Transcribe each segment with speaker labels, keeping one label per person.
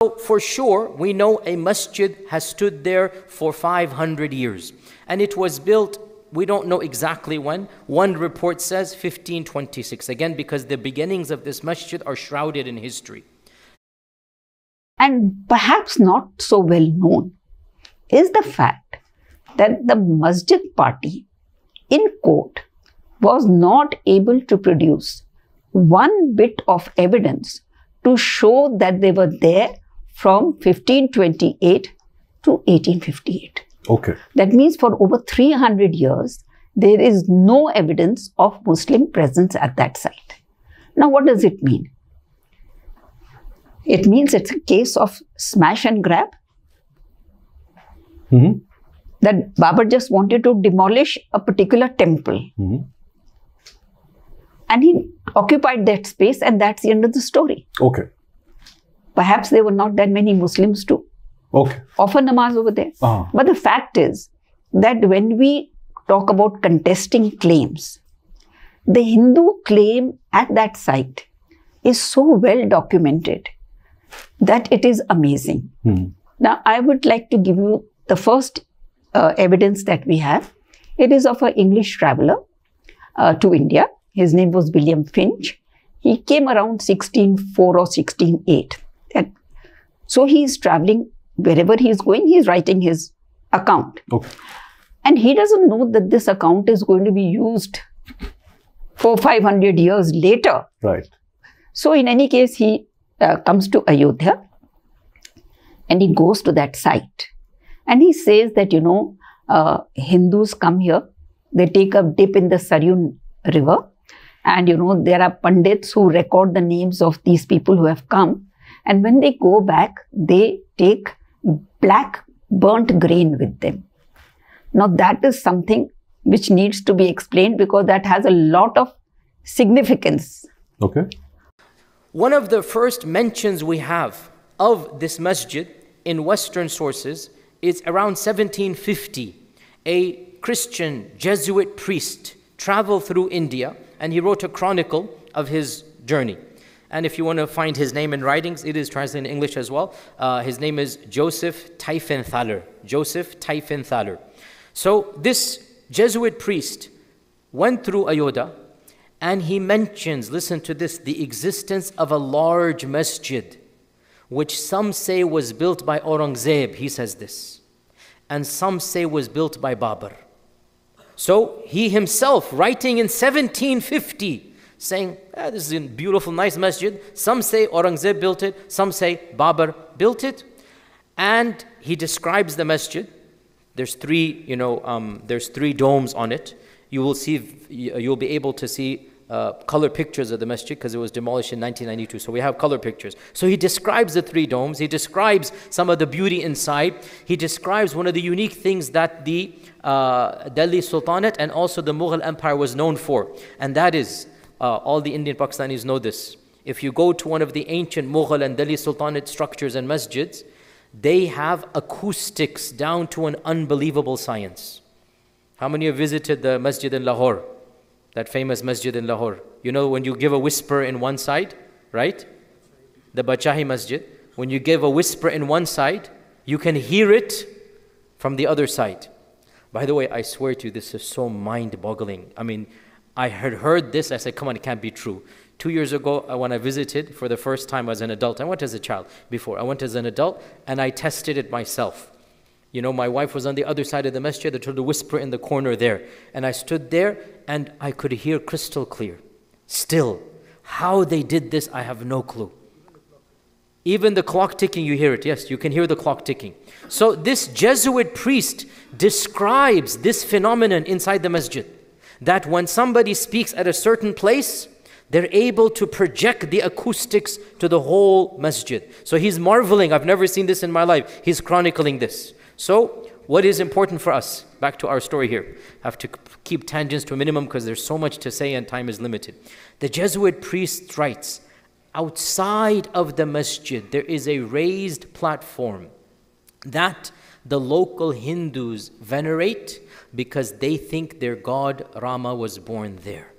Speaker 1: So for sure, we know a masjid has stood there for 500 years. And it was built, we don't know exactly when. One report says 1526. Again, because the beginnings of this masjid are shrouded in history.
Speaker 2: And perhaps not so well known is the fact that the masjid party in court was not able to produce one bit of evidence to show that they were there from 1528 to 1858.
Speaker 3: Okay.
Speaker 2: That means for over 300 years, there is no evidence of Muslim presence at that site. Now, what does it mean? It means it's a case of smash and grab.
Speaker 3: Mm-hmm.
Speaker 2: That Babur just wanted to demolish a particular temple.
Speaker 3: Mm-hmm.
Speaker 2: And he occupied that space, and that's the end of the story.
Speaker 3: Okay.
Speaker 2: Perhaps there were not that many Muslims to offer namaz over there. But the fact is that when we talk about contesting claims, the Hindu claim at that site is so well documented that it is amazing. Now, I would like to give you the first evidence that we have. It is of an English traveler to India. His name was William Finch. He came around 1604 or 1608. So he is traveling wherever he is going, he is writing his account.
Speaker 3: Okay.
Speaker 2: And he doesn't know that this account is going to be used 400-500 years later.
Speaker 3: Right.
Speaker 2: So in any case, he comes to Ayodhya and he goes to that site. And he says that, Hindus come here, they take a dip in the Saryu river. And, there are Pandits who record the names of these people who have come. And when they go back, they take black burnt grain with them. Now, that is something which needs to be explained because that has a lot of significance.
Speaker 3: Okay.
Speaker 1: One of the first mentions we have of this masjid in Western sources is around 1750. A Christian Jesuit priest traveled through India and he wrote a chronicle of his journey. And if you want to find his name in writings, it is translated in English as well. His name is Joseph Tiefenthaler. Joseph Tiefenthaler. So this Jesuit priest went through Ayodhya and he mentions, listen to this, the existence of a large masjid, which some say was built by Aurangzeb, he says this. And some say was built by Babur. So he himself, writing in 1750, saying, this is a beautiful, nice masjid. Some say Aurangzeb built it. Some say Babur built it. And he describes the masjid. There's three domes on it. You'll be able to see color pictures of the masjid because it was demolished in 1992. So we have color pictures. So he describes the three domes. He describes some of the beauty inside. He describes one of the unique things that the Delhi Sultanate and also the Mughal Empire was known for. And that is, all the Indian Pakistanis know this. If you go to one of the ancient Mughal and Delhi Sultanate structures and masjids, they have acoustics down to an unbelievable science. How many have visited the masjid in Lahore? That famous masjid in Lahore. You know when you give a whisper in one side, right? The Bachahi Masjid. When you give a whisper in one side, you can hear it from the other side. By the way, I swear to you, this is so mind-boggling. I mean, I had heard this, I said, come on, it can't be true. 2 years ago, when I visited for the first time as an adult, I went as a child before, I went as an adult and I tested it myself. My wife was on the other side of the masjid, I told her to whisper in the corner there. And I stood there and I could hear crystal clear. Still, how they did this, I have no clue. Even the clock ticking, you hear it. Yes, you can hear the clock ticking. So this Jesuit priest describes this phenomenon inside the masjid. That when somebody speaks at a certain place, they're able to project the acoustics to the whole masjid. So he's marveling, I've never seen this in my life. He's chronicling this. So what is important for us? Back to our story here. I have to keep tangents to a minimum because there's so much to say and time is limited. The Jesuit priest writes, outside of the masjid, there is a raised platform that the local Hindus venerate because they think their god Rama was born there.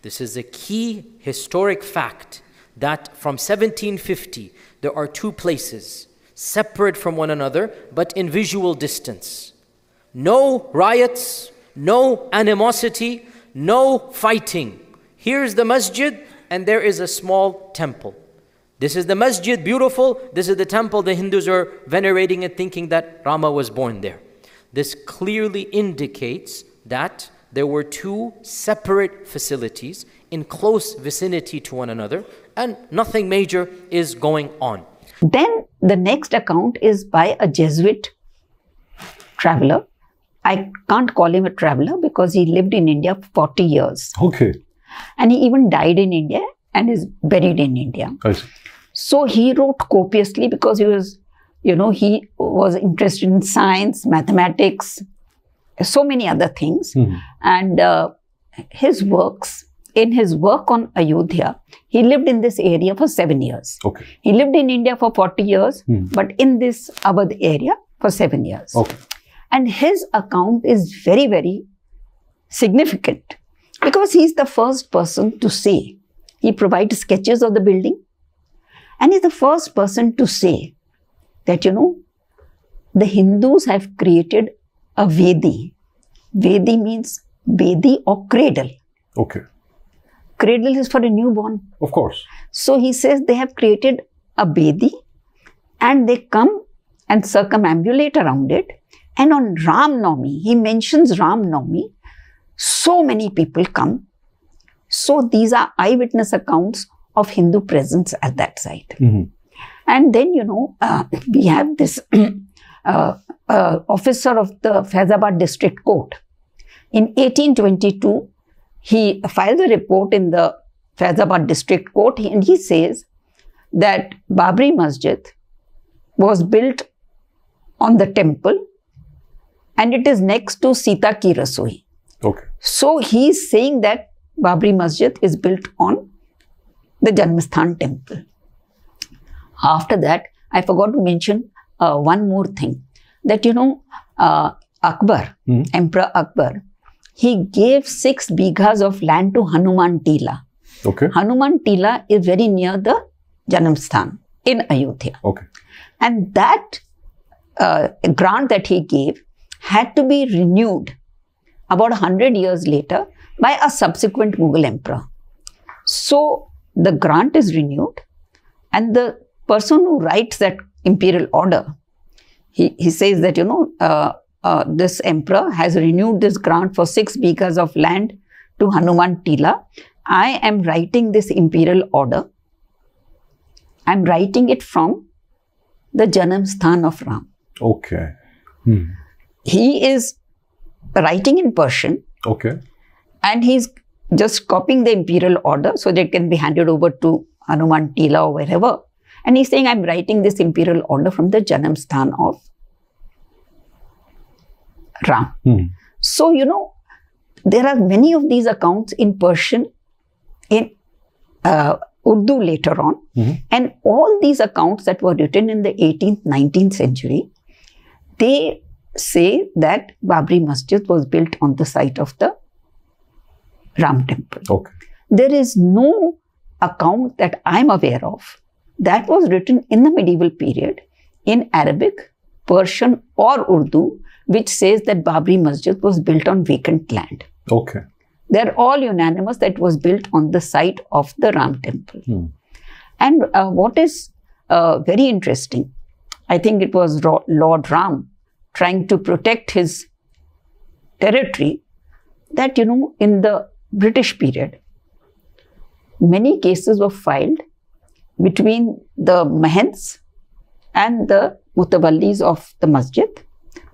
Speaker 1: This is a key historic fact that from 1750 there are two places separate from one another but in visual distance. No riots, no animosity, no fighting. Here's the masjid and there is a small temple. This is the masjid, beautiful. This is the temple the Hindus are venerating and thinking that Rama was born there. This clearly indicates that there were two separate facilities in close vicinity to one another and nothing major is going on.
Speaker 2: Then the next account is by a Jesuit traveler. I can't call him a traveler because he lived in India for 40 years.
Speaker 3: Okay.
Speaker 2: And he even died in India and is buried in India.
Speaker 3: I see.
Speaker 2: So he wrote copiously because he was, he was interested in science, mathematics, so many other things. And his works, in his work on Ayodhya, he lived in this area for 7 years.
Speaker 3: Okay.
Speaker 2: He lived in India for 40 years, but in this Awadh area for 7 years.
Speaker 3: Okay.
Speaker 2: And his account is very, very significant because he's the first person to say, he provides sketches of the building, and he's the first person to say that, the Hindus have created a Vedi. Vedi means Vedi or cradle.
Speaker 3: Okay.
Speaker 2: Cradle is for a newborn.
Speaker 3: Of course.
Speaker 2: So he says they have created a Vedi and they come and circumambulate around it. And on Ram Navami, he mentions Ram Navami, so many people come. So these are eyewitness accounts of Hindu presence at that site. And then, we have this officer of the Faizabad District Court. In 1822, he files a report in the Faizabad District Court and he says that Babri Masjid was built on the temple and it is next to Sita Ki Rasoi.
Speaker 3: Okay.
Speaker 2: So he is saying that Babri Masjid is built on the Janmasthan temple. After that, I forgot to mention one more thing. That, Akbar, Emperor Akbar, he gave 6 bighas of land to Hanuman Tila.
Speaker 3: Okay.
Speaker 2: Hanuman Tila is very near the Janmasthan in Ayodhya.
Speaker 3: Okay.
Speaker 2: And that grant that he gave had to be renewed about 100 years later by a subsequent Mughal emperor. So the grant is renewed and the person who writes that imperial order, he says that, this emperor has renewed this grant for 6 bighas of land to Hanuman Tila. I am writing this imperial order. I'm writing it from the Janamsthan of Ram.
Speaker 3: Okay.
Speaker 2: He is writing in Persian.
Speaker 3: Okay.
Speaker 2: And he's just copying the imperial order so that it can be handed over to Hanuman Tila or wherever. And he's saying, I'm writing this imperial order from the Janamsthan of Ram. So, there are many of these accounts in Persian, in Urdu later on. And all these accounts that were written in the 18th, 19th century, they say that Babri Masjid was built on the site of the Ram temple.
Speaker 3: Okay.
Speaker 2: There is no account that I'm aware of that was written in the medieval period in Arabic, Persian or Urdu, which says that Babri Masjid was built on vacant land.
Speaker 3: Okay.
Speaker 2: They're all unanimous that it was built on the site of the Ram temple. And what is very interesting, I think it was Lord Ram trying to protect his territory, that, in the British period, many cases were filed between the Mahents and the Mutawallis of the masjid.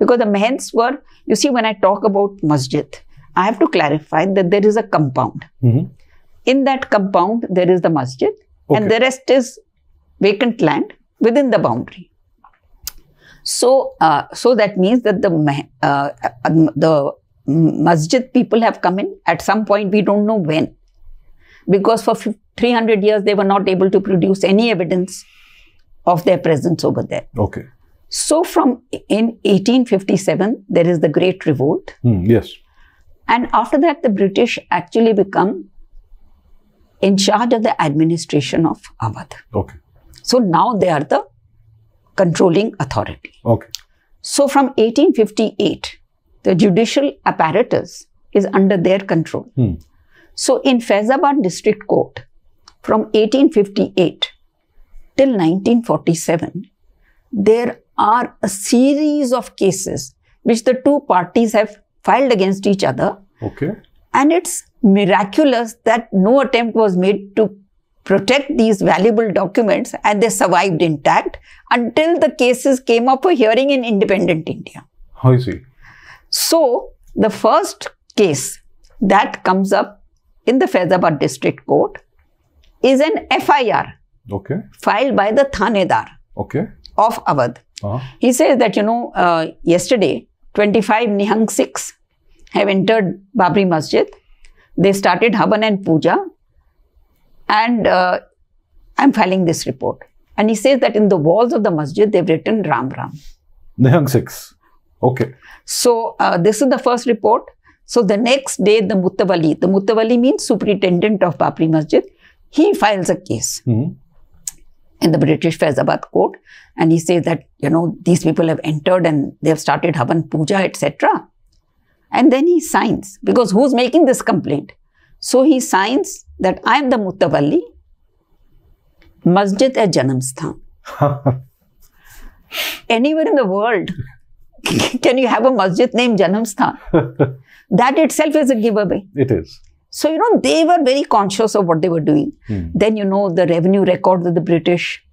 Speaker 2: Because the Mahents were, when I talk about masjid, I have to clarify that there is a compound. In that compound, there is the masjid and the rest is vacant land within the boundary. So, that means that the masjid people have come in at some point, we don't know when. Because for 300 years, they were not able to produce any evidence of their presence over there.
Speaker 3: Okay.
Speaker 2: So in 1857, there is the Great Revolt.
Speaker 3: Yes.
Speaker 2: And after that, the British actually become in charge of the administration of Awadh.
Speaker 3: Okay.
Speaker 2: So now they are the controlling authority.
Speaker 3: Okay.
Speaker 2: So from 1858, the judicial apparatus is under their control. So in Faizabad District Court, from 1858 till 1947, there are a series of cases which the two parties have filed against each other.
Speaker 3: Okay.
Speaker 2: And it's miraculous that no attempt was made to protect these valuable documents, and they survived intact until the cases came up for hearing in independent India.
Speaker 3: I see.
Speaker 2: So, the first case that comes up in the Faizabad District Court is an FIR filed by the Thanedar of Awadh. He says that, yesterday, 25 Nihang Sikhs have entered Babri Masjid. They started Havan and Puja. And I'm filing this report. And he says that in the walls of the masjid, they've written Ram Ram.
Speaker 3: Nihang Sikhs. Okay.
Speaker 2: So, this is the first report. So, the next day, the Mutawalli means superintendent of Babri Masjid, he files a case in the British Faizabad court. And he says that, these people have entered and they have started Havan Puja, etc. And then he signs, because who's making this complaint? So he signs that I am the Mutawalli, Masjid e Janamsthan. Anywhere in the world, can you have a masjid named Janamsthan? That itself is a giveaway.
Speaker 3: It is.
Speaker 2: So, they were very conscious of what they were doing. Then, the revenue records of the British,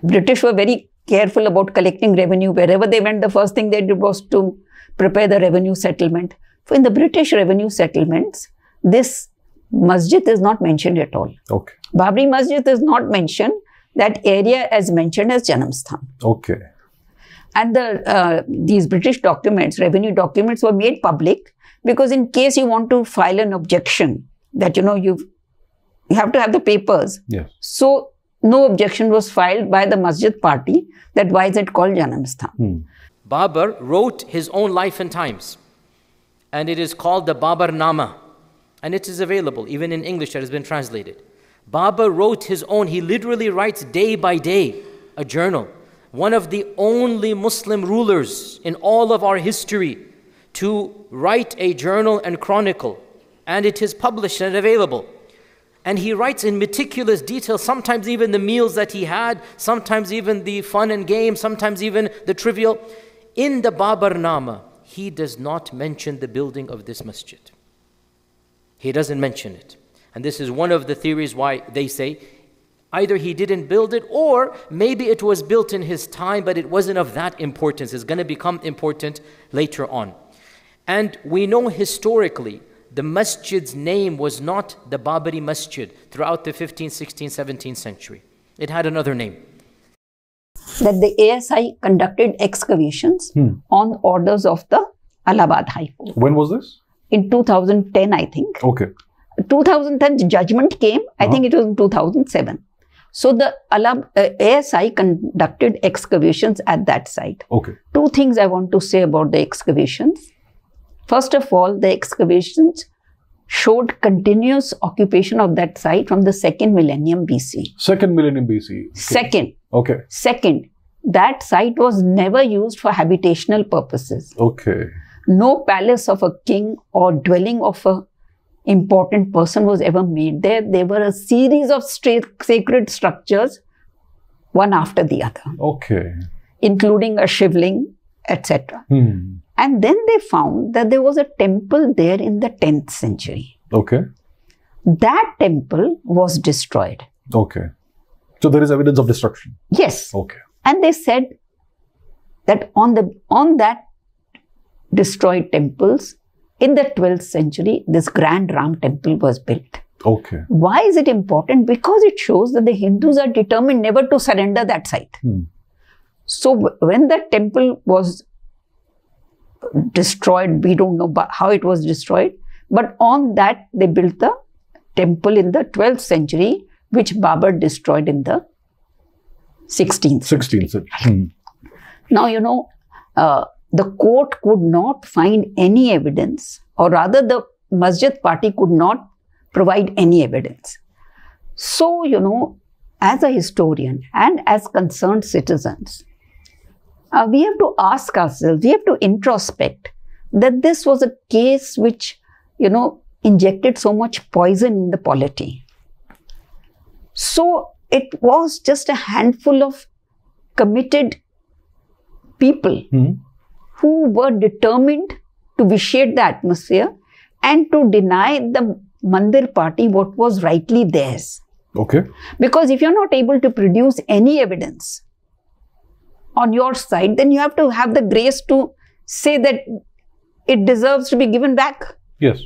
Speaker 2: British were very careful about collecting revenue. Wherever they went, the first thing they did was to prepare the revenue settlement. So, in the British revenue settlements, this masjid is not mentioned at all.
Speaker 3: Okay.
Speaker 2: Babri Masjid is not mentioned. That area is mentioned as Janamsthan.
Speaker 3: Okay.
Speaker 2: And these British documents, revenue documents, were made public because in case you want to file an objection, that you have to have the papers.
Speaker 3: Yes.
Speaker 2: So no objection was filed by the Masjid party that why is it called Janamsthan.
Speaker 1: Babur wrote his own life and times, and it is called the Baburnama, and it is available even in English, that has been translated. Babur wrote his own, he literally writes day by day a journal. One of the only Muslim rulers in all of our history to write a journal and chronicle, and it is published and available. And he writes in meticulous detail, sometimes even the meals that he had, sometimes even the fun and games, sometimes even the trivial. In the Baburnama, he does not mention the building of this masjid. He doesn't mention it. And this is one of the theories why they say either he didn't build it, or maybe it was built in his time, but it wasn't of that importance. It's going to become important later on. And we know historically, the masjid's name was not the Babri Masjid throughout the 15th, 16th, 17th century. It had another name.
Speaker 2: That the ASI conducted excavations on orders of the Allahabad High Court.
Speaker 3: When was this?
Speaker 2: In 2010, I think.
Speaker 3: Okay.
Speaker 2: 2010 judgment came, I think it was in 2007. So the ASI conducted excavations at that site.
Speaker 3: Okay.
Speaker 2: Two things I want to say about the excavations. First of all, the excavations showed continuous occupation of that site from the 2nd millennium BC.
Speaker 3: 2nd millennium BC. Okay.
Speaker 2: Second.
Speaker 3: Okay.
Speaker 2: Second, that site was never used for habitational purposes.
Speaker 3: Okay.
Speaker 2: No palace of a king or dwelling of a important person was ever made there. There were a series of sacred structures, one after the other.
Speaker 3: Okay.
Speaker 2: Including a shivling, etc. And then they found that there was a temple there in the 10th century.
Speaker 3: Okay.
Speaker 2: That temple was destroyed.
Speaker 3: Okay. So there is evidence of destruction.
Speaker 2: Yes.
Speaker 3: Okay.
Speaker 2: And they said that on that destroyed temples, in the 12th century, this grand Ram temple was built.
Speaker 3: Okay.
Speaker 2: Why is it important? Because it shows that the Hindus are determined never to surrender that site. So when that temple was destroyed, we don't know how it was destroyed, but on that they built the temple in the 12th century, which Babur destroyed in the 16th century. Now, the court could not find any evidence, or rather the masjid party could not provide any evidence. So, you know, as a historian and as concerned citizens, we have to ask ourselves, we have to introspect that this was a case which, you know, injected so much poison in the polity. So it was just a handful of committed people who were determined to vitiate the atmosphere and to deny the Mandir party what was rightly theirs.
Speaker 3: Okay.
Speaker 2: Because if you're not able to produce any evidence on your side, then you have to have the grace to say that it deserves to be given back.
Speaker 3: Yes.